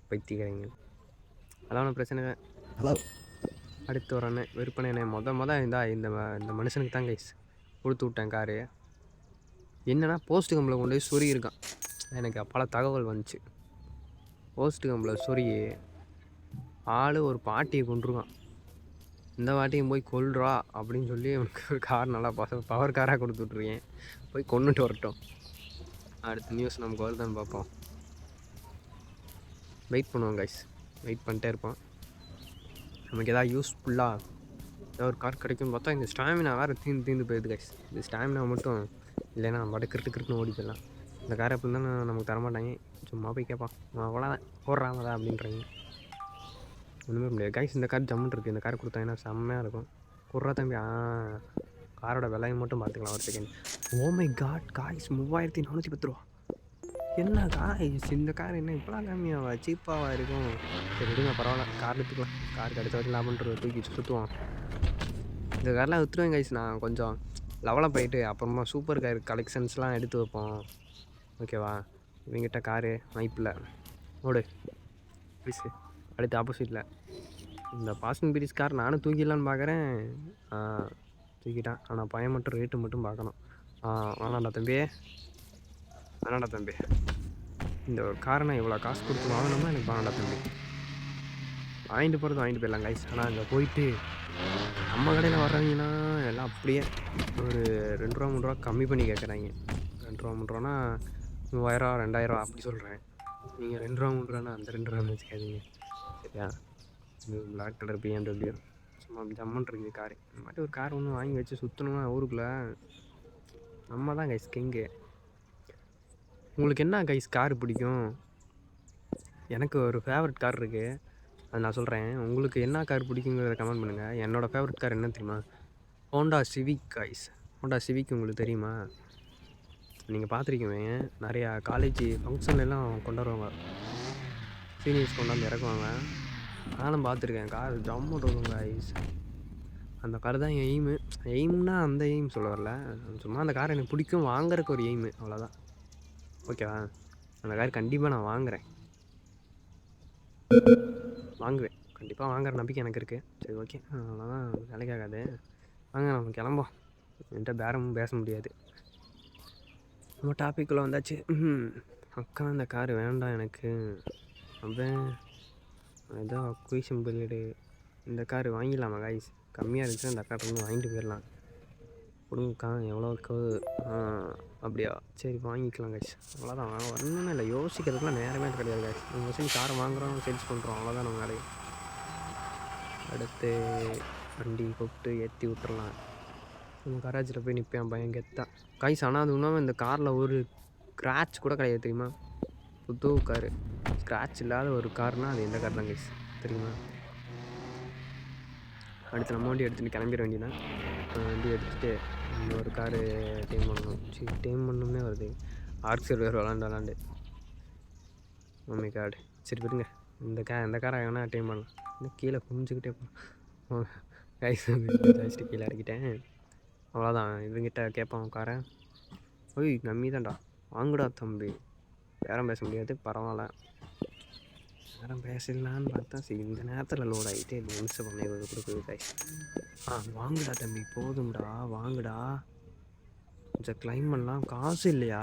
பைத்தியக்காரங்க. அதெல்லாம் ஒன்றும் பிரச்சனை இல்லை. ஹலோ அடுத்து ஒரு அண்ணன் விற்பனை அண்ணன் மொதல் இந்த மனுஷனுக்கு தான் கைஸ் கொடுத்து விட்டேன் காரு. என்னென்னா போஸ்ட் கம்பில் கொண்டு போய் சொறி இருக்கான். எனக்கு பல தகவல் வந்துச்சு. போஸ்ட் கம்பில் சொறி ஒரு பாட்டியை கொண்டுருக்கான். இந்த வாட்டியும் போய் கொல்றா அப்படின்னு சொல்லி அவனுக்கு ஒரு கார் நல்லா பவர் காராக கொடுத்து விட்ருக்கேன். போய் கொண்டுட்டு வரட்டும். அடுத்த நியூஸ் நமக்கு வருதான்னு பார்ப்போம். வெயிட் பண்ணுவோம் கைஸ். வெயிட் பண்ணிட்டே இருப்போம். நமக்கு எதாவது யூஸ்ஃபுல்லாக ஏதாவது ஒரு கார் கிடைக்கும்னு பார்த்தா இந்த ஸ்டாமினா வேறு தீர்ந்து போயிடுது கைஸ். இந்த ஸ்டாமினா மட்டும் இல்லைன்னா நம்ம பாட்டு கிருட்டுன்னு ஓடி போயிடலாம். இந்த கார் எப்படி இருந்தாலும் நமக்கு தரமாட்டாங்க. சும்மா போய் கேட்பான், அவ்வளோதான் போடுறாமதா அப்படின்றாங்க. ஒன்றுமே முடியாது கைஸ். இந்த கார் ஜம்முன்னு இருக்குது. இந்த கார் கொடுத்தாங்கன்னா செம்மையாக இருக்கும். குர்ரா தம்பி. காரோட விலையை மட்டும் பார்த்துக்கலாம் ஒரு second. Oh my god guys, 3410 ரூபா. என்ன காய்ஸ், இந்த கார் என்ன இப்போலாம் கம்மியாவா, சீப்பாவா இருக்கும்? சரி விடுங்க, பரவாயில்ல, கார் எடுத்துக்கலாம். காருக்கு அடுத்த வரைக்கும் லாபம்ன்ற தூக்கி சுற்றுவோம். இந்த கார்லாம் விற்றுருவேன் கைஸ். நான் கொஞ்சம் லெவலாக போயிட்டு அப்புறமா சூப்பர் கார் கலெக்ஷன்ஸ்லாம் எடுத்து வைப்போம். ஓகேவா? இவங்கிட்ட காரு வாய்ப்பில்லை. ஓடு ப்ளீஸ். அடுத்து ஆப்போசிட்டில் இந்த பாஸ்டன் பீரிஸ் கார் நானும் தூக்கிடலான்னு பார்க்குறேன். தூக்கிட்டான். ஆனால் பையன் மட்டும் ரேட்டு மட்டும் பார்க்கணும். வேணாண்டா தம்பி, வேணாண்டா தம்பி. இந்த ஒரு காரை நான் இவ்வளோ காசு கொடுத்து வாங்கினோம்னா எனக்கு வேணாண்டா தம்பி. வாங்கிட்டு போகிறது வாங்கிட்டு போயிடலாம் கைஸ். ஆனால் அங்கே போயிட்டு நம்ம கடையில் வர்றவங்கன்னா எல்லாம் அப்படியே ஒரு 2 ரூபா 3 ரூபா கம்மி பண்ணி கேட்குறாங்க. 2 ரூபா 3 ரூபானா 3000 2000 அப்படி சொல்கிறேன். நீங்கள் 2 ரூபா 3 ரூபானா அந்த 2 ரூபான்னு வச்சுக்காதீங்க, சரியா? இது பிளாக் கலர் BMW சும்மா ஜம்முன்னு இருக்குது காரு. இந்த மாதிரி ஒரு கார் ஒன்று வாங்கி வச்சு சுற்றணும்னா ஊருக்குள்ளே நம்ம தான் கைஸ் கிங்கு. உங்களுக்கு என்ன கைஸ் கார் பிடிக்கும்? எனக்கு ஒரு ஃபேவரட் கார் இருக்குது, அது நான் சொல்கிறேன். உங்களுக்கு என்ன கார் பிடிக்குங்கிறத கமெண்ட் பண்ணுங்கள். என்னோடய ஃபேவரட் கார் என்ன தெரியுமா? Honda civic guys. Honda civic உங்களுக்கு தெரியுமா? நீங்கள் பார்த்துருக்கீங்க, நிறையா காலேஜ் ஃபங்க்ஷன்லாம் கொண்டு வருவாங்க, சீனியர்ஸ் கொண்டாந்து இறக்குவாங்க. நானும் பார்த்துருக்கேன். கார் ஜம்முன்னு இருக்கும் கைஸ். அந்த கார் தான் என் எய்ம்னா அந்த எய்ம் சொல்ல வரல, சும்மா அந்த கார் எனக்கு பிடிக்கும், வாங்குறதுக்கு ஒரு எய்மு, அவ்வளோதான். ஓகேவா? அந்த கார் கண்டிப்பாக நான் வாங்குவேன், கண்டிப்பாக வாங்குற நம்பிக்கை எனக்கு இருக்குது. சரி ஓகே, அவ்வளோதான், வேலைக்காகாது. வாங்க நம்ம கிளம்போம். என்கிட்ட பேரமும் பேச முடியாது. நம்ம டாப்பிக்குள்ளே வந்தாச்சு. அக்கா இந்த கார் வேண்டாம் எனக்கு. அவன் ஏதோ குயிஷன் பில்டு. இந்த கார் வாங்கிடலாமா கைஸ்? கம்மியாக இருந்துச்சுன்னா இந்த கார் வந்து வாங்கிட்டு போயிடலாம். கொடுங்கக்கா, எவ்வளோக்கு? அப்படியா, சரி வாங்கிக்கலாம் கைஸ். அவ்வளோதான், ஒன்றுமே இல்லை, யோசிக்கிறதுக்குலாம் நேரமே கிடையாது கைஸ். நம்ம வச்சு காரை வாங்குகிறோம், சேல்ஸ் பண்ணுறோம், அவ்வளோதான் நம்ம வேலையை. அடுத்து வண்டி கூப்பிட்டு ஏற்றி விட்டுறலாம். நம்ம கராஜில் போய் நிற்பேன் பையன் கெத்தா கைஸ். ஆனால் அது இன்னும் இந்த காரில் ஒரு ஸ்க்ராட்ச் கூட கிடையாது தெரியுமா? புது காரு, ஸ்க்ராட்ச் இல்லாத ஒரு கார்னால் அது எந்த கார் தான் கைஸ், தெரியுமா? அடுத்து நம்ம வண்டி எடுத்துகிட்டு கிளம்பிட வேண்டியதான். வண்டி எடுத்துகிட்டு இன்னொரு காரு டீம் பண்ணணும். டீம் பண்ணணும்னே வருது. ஆர்க் சர்வர் விளாண்டு மம்மி கார்டு. சரி விடுங்க, இந்த காரை வேணா டீம் பண்ணலாம். இன்னும் கீழே குமிஞ்சிக்கிட்டே போகலாம் கைஸ். ஜாஸ்ட்டு கீழே இறக்கிட்டேன், அவ்வளோதான். இவங்கிட்ட கேட்பான் காரை. ஓய் கம்மி தான்டா, வாங்குடா தம்பி. பேரம் பேச முடியாது, பரவாயில்ல. பேரம் பேசலான்னு பார்த்தா சரி இந்த நேரத்தில் லோட் ஆகிட்டு நிமிஷம் பண்ணி கொடுக்குது கைஸ். வாங்குடா தம்பி, போதும்டா, வாங்குடா. கொஞ்சம் கிளைம் பண்ணலாம், காசு இல்லையா?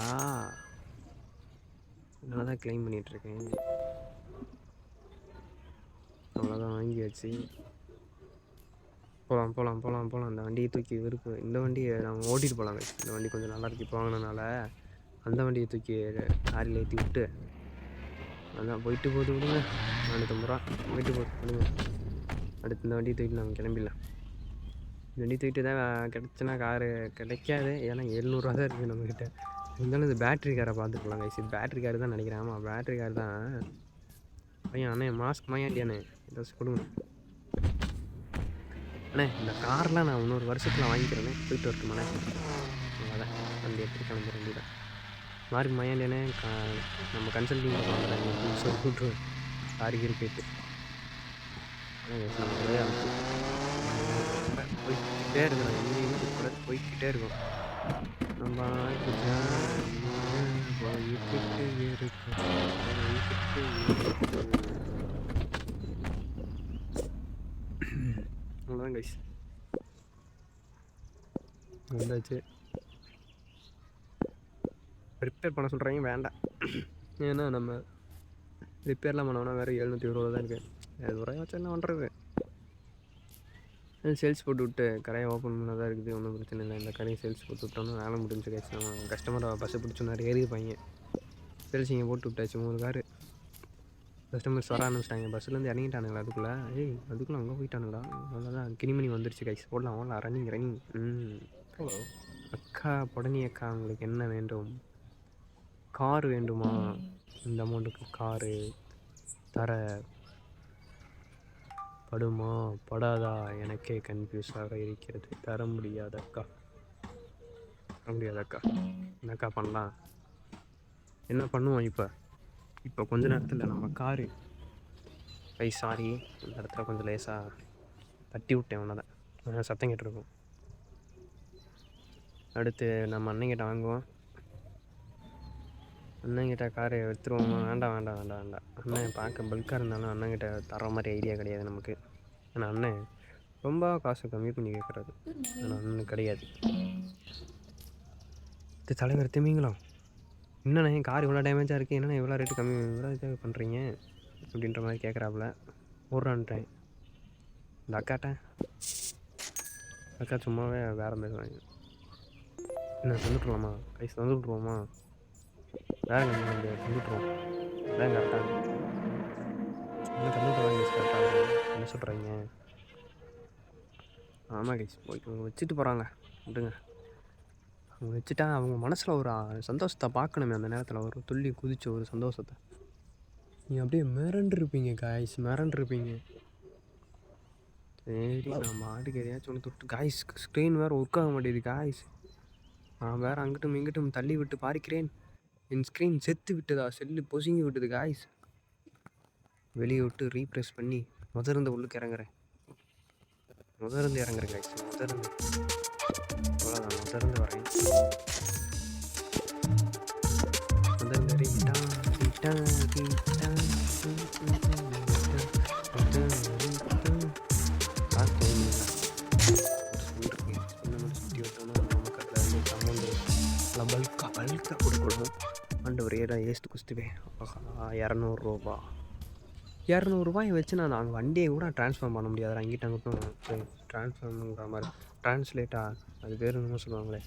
அதனால தான் கிளைம் பண்ணிகிட்ருக்கேன். அவ்வளோதான், வாங்கியாச்சு. போகலாம். அந்த வண்டியை தூக்கி இந்த வண்டியை நம்ம ஓட்டிகிட்டு போகலாங்க. இந்த வண்டி கொஞ்சம் நல்லா இருக்கு இப்போ வாங்கினனால. அந்த வண்டியை தூக்கி லாரியில் ஏற்றி விட்டு அதான் போயிட்டு போகுது, விடுங்க. 450 ரூபா போயிட்டு போகுது, விடுங்க. அடுத்து இந்த வண்டியை தூக்கிட்டு நம்ம கிளம்பிடலாம். இந்த வண்டி தூக்கிட்டு தான் கிடச்சுன்னா காரு கிடைக்காது, ஏன்னா 700 ரூபா தான் இருக்குது நம்மக்கிட்ட. இருந்தாலும் இந்த பேட்ரி காரை பார்த்துக்கலாம் கைஸ். இது பேட்ரி கார் தான் நினைக்கிறேன். ஆமாம், பேட்ரி கார் தான். பையன் அண்ணே, மாஸ்க் மையாண்டியாண்ணே, ஏதாச்சும் கொடுங்க அண்ணே. இந்த கார்லாம் நான் இன்னொரு வருஷத்தில் வாங்கிக்கிறேண்ணே, போயிட்டு வரட்டுமாண்ணே? அவ்வளோதான், வண்டி எடுத்துகிட்டு கிளம்புற வண்டி தான். மார்க் மையாண்டியானே, நம்ம கன்சல்டிங் பண்ணுறாங்க சொல்லிட்டு காரிகிரி போயிட்டு நம்ம ஒரே அமைச்சு போய்கிட்டே இருக்கிறோம். எங்கேயுமே கூடாது, போய்கிட்டே இருக்கோம். நம்ம அவ்வளோதான் கைஸ், வந்தாச்சு. ரிப்பேர் பண்ண சொல்கிறாங்க, வேண்டாம். ஏன்னா நம்ம ரிப்பேர்லாம் பண்ணோம்னா வேறு 720 ரூபா தான் இருக்குது. 700 ரூபாய் வச்சு என்ன பண்ணுறது? சேல்ஸ் போட்டு விட்டு கடையை ஓப்பன் பண்ண தான் இருக்குது, ஒன்றும் பிரச்சனை இல்லை. இந்த கடையை சேல்ஸ் போட்டு விட்டோம்னா வேலை முடிஞ்சு கைஸ். நம்ம கஸ்டமரை பஸ்ஸை பிடிச்சோன்னா ஏறிப்பாங்க. சேல்ஸ் இங்கே போட்டு விட்டாச்சு 3 காரு. கஸ்டமர்ஸ் வர ஆரம்பிச்சிட்டாங்க. பஸ்ஸுலேருந்து இறங்கிட்டானுங்களா அதுக்குள்ளே? அதுக்குள்ளே அங்கே போயிட்டானுங்களா? அவ்வளோதான் கிணிமணி வந்துருச்சு கைஸ். ஓடலாம் ஓடலாம், ரன்னிங் ரன்னிங். ஹலோ அக்கா, பொடனி அக்கா, உங்களுக்கு என்ன வேண்டும்? கார் வேண்டுமா? இந்த அமௌண்ட்டுக்கு காரு தர படுமா படாதா? எனக்கே கன்ஃபியூஸாக இருக்கிறது. தர முடியாதக்கா, தர முடியாதக்கா. என்னக்கா பண்ணலாம்? என்ன பண்ணுவோம் இப்போ? இப்போ கொஞ்ச நேரத்தில் நம்ம காரு சாரி, இந்த இடத்துல கொஞ்சம் லேசாக தட்டி விட்டேன் உன்னை தான், சத்தம் கேட்டுருக்கும். அடுத்து நம்ம அண்ணங்கிட்ட வாங்குவோம். அண்ணங்கிட்ட காரை எடுத்துருவோமா? வேண்டாம் வேண்டாம் வேண்டாம் வேண்டாம். அண்ணன் பார்க்க பல்காக இருந்தாலும் அண்ணங்கிட்ட தர மாதிரி ஐடியா கிடையாது நமக்கு. ஏன்னா அண்ணன் ரொம்ப காசு கம்மி பண்ணி கேட்குறாரு. ஆனால் அண்ணன் கிடையாது. இது தலைவர் திமிங்கலம், என்னண்ணா என் கார் இவ்வளோ டேமேஜாக இருக்குது, என்னண்ணா இவ்வளோ ரேட்டு கம்மி இவ்வளோ இது பண்ணுறீங்க அப்படின்ற மாதிரி கேட்குறாப்புல. ஓடுறான்ட்டேன் இந்த அக்காட்டேன். அக்கா சும்மாவே வேறு பேசுவாங்க. என்ன வந்துட்டுருவோமா கைஸ்? வந்துவிட்ருவோமா? வேறு வந்துவிட்ருவோம். அதான் கரெக்டாக என்ன தந்துவிட்ருவாங்க கைஸ், கரெக்டாக என்ன சொல்கிறீங்க? ஆமாம் கைஸ், போய்ட்டு அவங்க வச்சுட்டு போகிறாங்க விடுங்க. அவங்க வச்சுட்டா அவங்க மனசில் ஒரு சந்தோஷத்தை பார்க்கணுமே. அந்த நேரத்தில் ஒரு துள்ளி குதிச்ச ஒரு சந்தோஷத்தை நீங்கள் அப்படியே மிரண்டிருப்பீங்க காய்ஸ், மிரண்டிருப்பீங்க. சரி நான் மாட்டுக்கு எதையாச்சும் ஒன்று தொட்டு காய்ஸ், ஸ்க்ரீன் வேறு ஒர்க் ஆக மாட்டேங்குது காய்ஸ். நான் வேறு அங்கிட்டும் இங்கிட்டும் தள்ளி விட்டு பார்க்கிறேன். என் ஸ்க்ரீன் செத்து விட்டதா? செல்லு பொசுங்கி விட்டது காய்ஸ். வெளியே விட்டு ரீப்ரெஸ் பண்ணி முதலிருந்து உள்ளுக்கு இறங்குறேன். முதலிருந்து இறங்குறேன் காய்ஸ், முதலிருந்து. அவ்வளோதான், முதலிருந்து வரேன். முதலிருந்து ரீட்டா ரீட்டா ரீட்டா பல்காக கொடுக்கணும். ஆண்டவர் ஏடா ஏஸ்ட்டு குஸ்துவே. இரநூறுபா, இரநூறுபாயை வச்சு நான் அங்கே வண்டியை கூட ட்ரான்ஸ்ஃபார்ம் பண்ண முடியாது. அங்கிட்ட அங்கிட்டும் ட்ரான்ஸ்ஃபார்ம்ங்கிற மாதிரி ட்ரான்ஸ்லேட்டாக அது பேர் என்னமோ சொல்லுவாங்களே,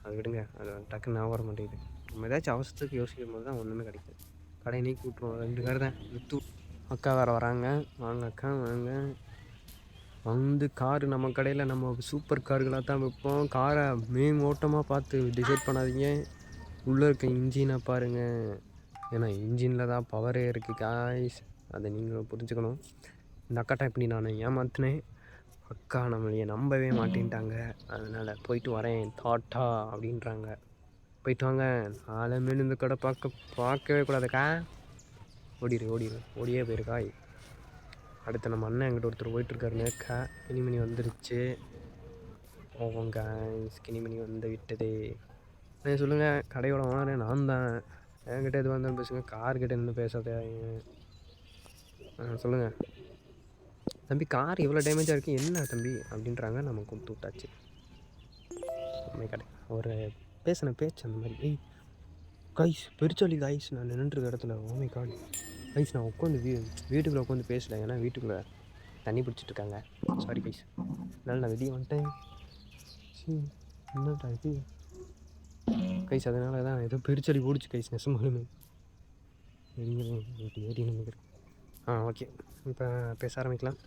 அது விடுங்க, அது டக்குன்னு ஞாபகம் வர மாட்டேங்குது. நம்ம ஏதாச்சும் அவசரத்துக்கு யோசிக்கும் போது தான் ஒன்றுமே கிடைக்காது. கடை நீக்கி விட்ருவோம், 2 கார் தான் விற்று. அக்கா வேறு வராங்க. வாங்க அக்கா வாங்க. வந்து காரு நம்ம கடையில் நம்ம சூப்பர் கார்களாக தான் விற்போம். காரை ஓட்டமாக பார்த்து டிசைட் பண்ணாதீங்க. உள்ளே இருக்க இன்ஜினை பாருங்கள், ஏன்னா இன்ஜினில் தான் பவரே இருக்குது காய்ஸ். அதை நீங்கள் புரிஞ்சுக்கணும். இந்த அக்காட்ட இப்படி நான் ஏமாற்றினேன். அக்கா நம்மளைய நம்பவே மாட்டேன்ட்டாங்க. அதனால் போயிட்டு வரேன் டாட்டா அப்படின்றாங்க. போயிட்டு வாங்க. ஆளமேனு இந்த கடை பார்க்கவே கூடாதுக்கா. ஓடியே போயிருக்காய். அடுத்து நம்ம அண்ணன் எங்கிட்ட ஒருத்தர் போயிட்டுருக்காரு நேக்கா. கிணிமணி வந்துருச்சு. போவோங்க, கிணிமணி வந்து விட்டதே. சொல்லுங்கள், கடையோட ஓனரே நான் தான். என்கிட்ட எது வந்தாலும் பேசுங்க, கார்கிட்ட நின்று பேசாதே. சொல்லுங்கள் தம்பி, கார் இவ்வளோ டேமேஜாக இருக்குது என்ன தம்பி அப்படின்றாங்க. நம்ம கொடுத்து விட்டாச்சு. கடை ஒரு பேசின பேச்சு அந்த மாதிரி. கைஸ் பெருச்சாலி காய்ஸ், நான் நின்றுருக்க இடத்துல. ஓமை காட் கைஸ், நான் உட்காந்து வீட்டுக்குள்ளே உட்காந்து பேசலை, ஏன்னா வீட்டுக்குள்ளே தண்ணி பிடிச்சிட்ருக்காங்க. சாரி கைஸ், அதனால் நான் வெளியே வந்துட்டேன். என்னடா இது கைஸ், அதனால தான் ஏதோ பெருச்சாலி ஓடிச்சு கைஸ், நெசமாலுமே. ஏறி நினைக்கிறேன். ஓகே, இப்போ பேச ஆரம்பிக்கலாம்.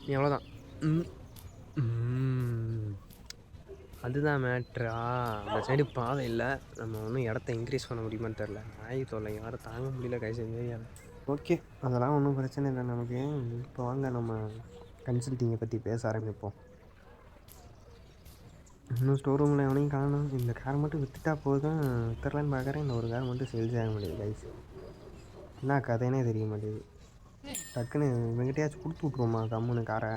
நீ அவ்வளோதான். அதுதான் மேட்ரா? அந்த சைடு பாதை இல்லை. நம்ம ஒன்றும் இடத்த இன்க்ரீஸ் பண்ண முடியுமான்னு தெரில. நாய் தொல்லை யாரும் தாங்க முடியல கைஸ் ஏரியாவில். ஓகே, அதெல்லாம் ஒன்றும் பிரச்சனை இல்லை நமக்கு. இப்போ வாங்க நம்ம கன்சல்ட்டிங்கை பற்றி பேச ஆரம்பிப்போம். இன்னும் ஸ்டோர் ரூமில் எவனையும் காணும். இந்த காரை மட்டும் விற்றுட்டா போதும் விற்றுலான்னு பார்க்குறேன். இந்த ஒரு கார் மட்டும் சேல்ஸ் ஆக முடியுது கைஸ். என்ன கதைனே தெரிய மாட்டேங்குது. டக்குன்னு இவங்கிட்டையாச்சும் கொடுத்து விட்ருவோமா கம்முன்னு காரை?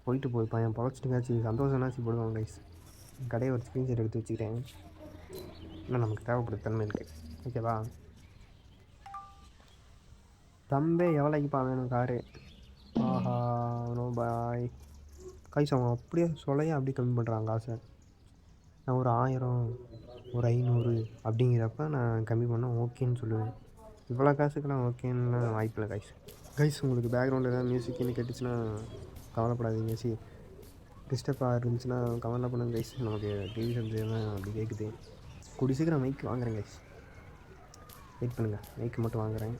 போயிட்டு பையன் பொழைச்சிட்டுக்காச்சு சந்தோஷம்னாச்சு போடுவாங்க கைஸ். கடையை ஒரு ஸ்க்ரீன்ஷாட் எடுத்து வச்சுக்கிறேன். இன்னும் நமக்கு தேவைப்படுற தன்மை இருக்குது. ஓகேவா தம்பே? எவ்வளோக்குப்பா வேணும் காரு? ஆஹா, நோ பாய் கைஸ். அவங்க அப்படியே அப்படியே கம்மி பண்ணுறாங்க காசை. நான் ஒரு 1000 ஒரு 500 அப்படிங்கிறப்ப நான் கம்மி பண்ணால் ஓகேன்னு சொல்லுவேன். இவ்வளோ காசுக்கெல்லாம் ஓகேன்னு வாய்ப்பில்லை கைஸ். உங்களுக்கு பேக்ரவுண்டில் ஏதாவது மியூசிக்னு கேட்டுச்சுன்னா கவலைப்படாதீங்க. டிஸ்டர்பாக இருந்துச்சுன்னா கவலை பண்ணுங்க கைஸ். நமக்கு டிவி சப்ஜெக்ட் தான் அப்படி கேட்குது. கூடி சீக்கிரம் மைக் வாங்குறேன் கைஸ். வெயிட் பண்ணுங்கள், மைக்கு மட்டும் வாங்குகிறேன்.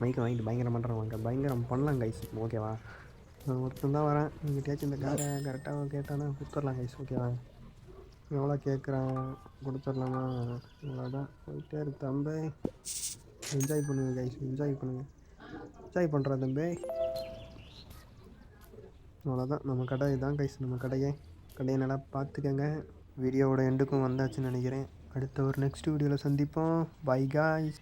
மைக்கை வாங்கிட்டு பயங்கரம் பண்ணுறேன், வாங்க பயங்கரம் பண்ணலாம் கைஸ். ஓகேவா? நான் ஒருத்தன் தான் வரேன். எங்கிட்டயாச்சும் இந்த காரை கரெக்டாக கேட்டானா கொடுத்துடலாம் கைஸ். ஓகேவா? எவ்வளோ கேட்குறான் கொடுத்துடலாமா? அவ்வளோதான், போயிட்டே இருக்கு தம்பி. என்ஜாய் பண்ணுங்கள் கைஸ், என்ஜாய் பண்ணுங்கள், என்ஜாய் பண்ணுறா தம்பி. அவ்வளோதான், நம்ம கடை இதுதான் கைஸ். நம்ம கடையை நல்லா பார்த்துக்கங்க. வீடியோவோட எண்டுக்கும் வந்தாச்சுன்னு நினைக்கிறேன். அடுத்த ஒரு நெக்ஸ்ட் வீடியோவில் சந்திப்போம். By guys.